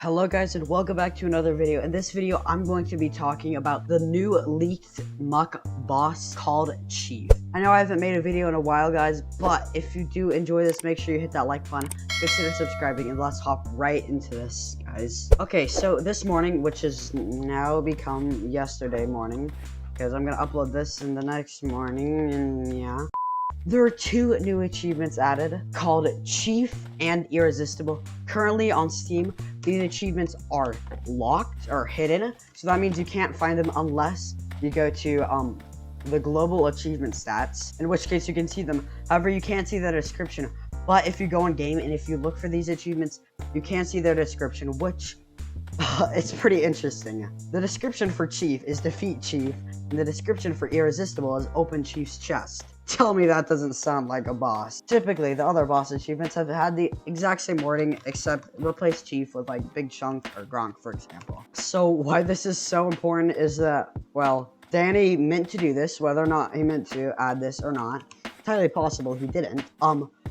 Hello guys and welcome back to another video. In this video I'm going to be talking about the new leaked Muck boss called Chief. I know I haven't made a video in a while guys, but if you do enjoy this, make sure you hit that like button, consider subscribing, and let's hop right into this guys. Okay, so this morning, which has now become yesterday morning, because I'm gonna upload this in the next morning, and yeah. There are two new achievements added called Chief and Irresistible. Currently on Steam, these achievements are locked or hidden, so that means you can't find them unless you go to the global achievement stats, in which case you can see them. However, you can't see the description. But if you go in game and if you look for these achievements, you can see their description, which it's pretty interesting. The description for Chief is defeat Chief, and the description for Irresistible is open Chief's chest. Tell me that doesn't sound like a boss. Typically, the other boss achievements have had the exact same wording, except replace Chief with like Big Chunk or Gronk, for example. So why this is so important is that, well, Dani meant to do this, whether or not he meant to add this or not. Entirely possible he didn't.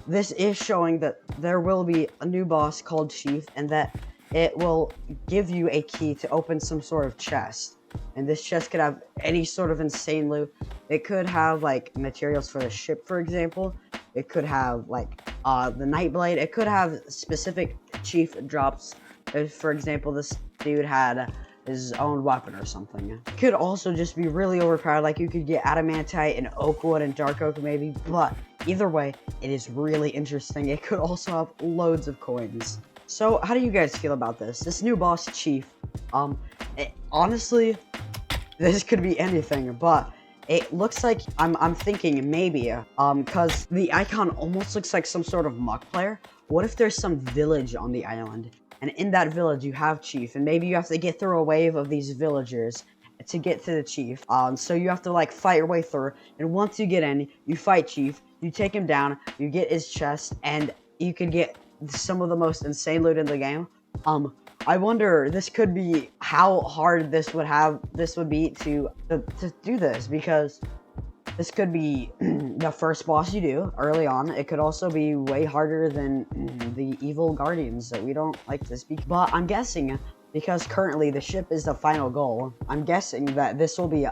This is showing that there will be a new boss called Chief, and that it will give you a key to open some sort of chest. And this chest could have any sort of insane loot. It could have like materials for the ship, for example. It could have like the Nightblade. It could have specific Chief drops. If, for example, this dude had his own weapon or something. It could also just be really overpowered. Like you could get Adamantite and Oakwood and Dark Oak maybe. But either way, it is really interesting. It could also have loads of coins. So how do you guys feel about this? This new boss Chief. Honestly, this could be anything, but it looks like I'm thinking maybe because the icon almost looks like some sort of Muck player. What if there's some village on the island, and in that village you have Chief, and maybe you have to get through a wave of these villagers to get to the Chief. So you have to like fight your way through, and once you get in, you fight Chief, you take him down, you get his chest, and you can get some of the most insane loot in the game. I wonder, this could be how hard this would be to do this, because this could be the first boss you do early on. It could also be way harder than the evil guardians that we don't like to speak. But I'm guessing, because currently the ship is the final goal, I'm guessing that this will be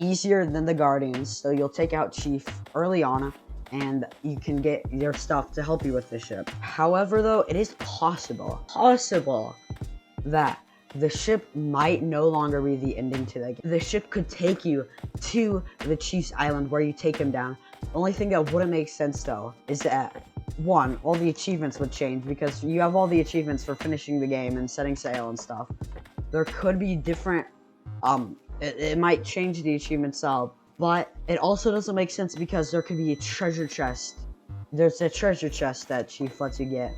easier than the guardians. So you'll take out Chief early on, and you can get your stuff to help you with the ship. However, though, it is possible that the ship might no longer be the ending to the game. The ship could take you to the Chief's island where you take him down. The only thing that wouldn't make sense, though, is that, one, all the achievements would change, because you have all the achievements for finishing the game and setting sail and stuff. There could be different, it might change the achievement style. But it also doesn't make sense because there could be a treasure chest. There's a treasure chest that Chief lets you get.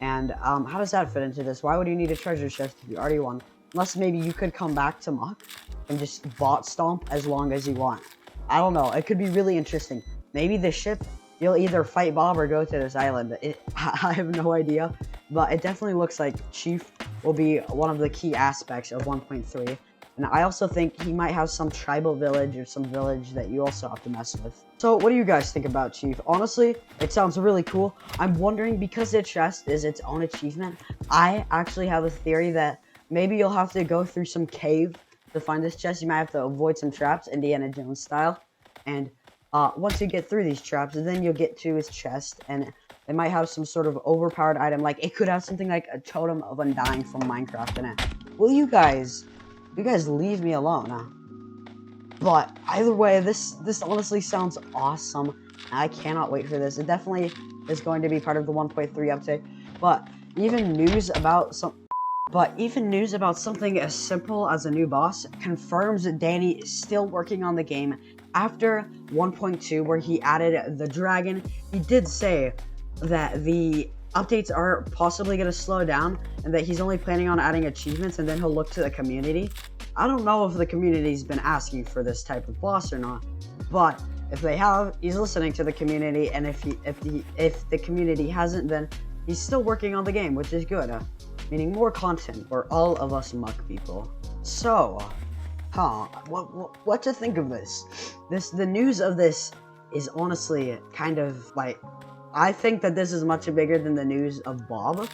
And how does that fit into this? Why would you need a treasure chest if you already won? Unless maybe you could come back to Muck and just bot stomp as long as you want. I don't know. It could be really interesting. Maybe the ship, you'll either fight Bob or go to this island. I have no idea. But it definitely looks like Chief will be one of the key aspects of 1.3. And I also think he might have some tribal village or some village that you also have to mess with. So what do you guys think about Chief? Honestly, it sounds really cool. I'm wondering, because the chest is its own achievement, I actually have a theory that maybe you'll have to go through some cave to find this chest. You might have to avoid some traps, Indiana Jones style. And once you get through these traps, then you'll get to his chest, and it might have some sort of overpowered item. Like it could have something like a totem of undying from Minecraft in it. Will you guys leave me alone, huh? But either way, this honestly sounds awesome. I cannot wait for this. It definitely is going to be part of the 1.3 update. But even news about something as simple as a new boss confirms that Dani is still working on the game. After 1.2, where he added the dragon, he did say that the updates are possibly going to slow down, and that he's only planning on adding achievements, and then he'll look to the community. I don't know if the community's been asking for this type of boss or not, but if they have, he's listening to the community, and if the community hasn't, then he's still working on the game, which is good, meaning more content for all of us Muck people. So, what to think of this? The news of this is honestly kind of like, I think that this is much bigger than the news of Bob,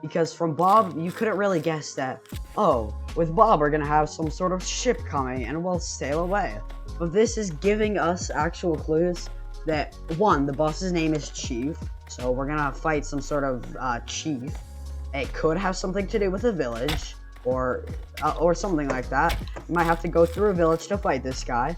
because from Bob, you couldn't really guess that, oh, with Bob, we're gonna have some sort of ship coming and we'll sail away. But this is giving us actual clues that, one, the boss's name is Chief, so we're gonna fight some sort of chief. It could have something to do with a village, or something like that. You might have to go through a village to fight this guy.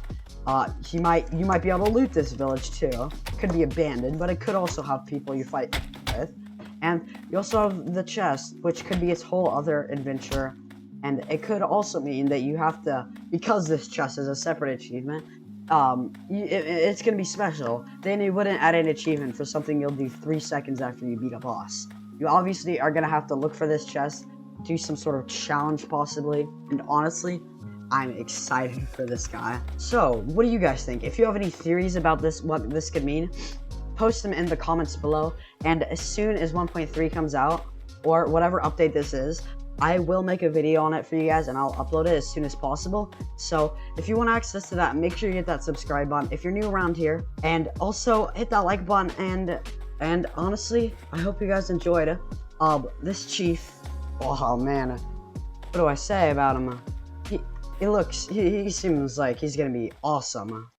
You might be able to loot this village too. It could be abandoned, but it could also have people you fight with. And you also have the chest, which could be its whole other adventure. And it could also mean that you have to, because this chest is a separate achievement, it's gonna be special. Dani wouldn't add an achievement for something you'll do 3 seconds after you beat a boss. You obviously are gonna have to look for this chest, do some sort of challenge possibly, and honestly, I'm excited for this guy. So, what do you guys think? If you have any theories about this, what this could mean, post them in the comments below, and as soon as 1.3 comes out, or whatever update this is, I will make a video on it for you guys, and I'll upload it as soon as possible. So, if you want access to that, make sure you hit that subscribe button if you're new around here, and also hit that like button, and honestly, I hope you guys enjoyed this chief. Oh man, what do I say about him? He seems like he's gonna be awesome.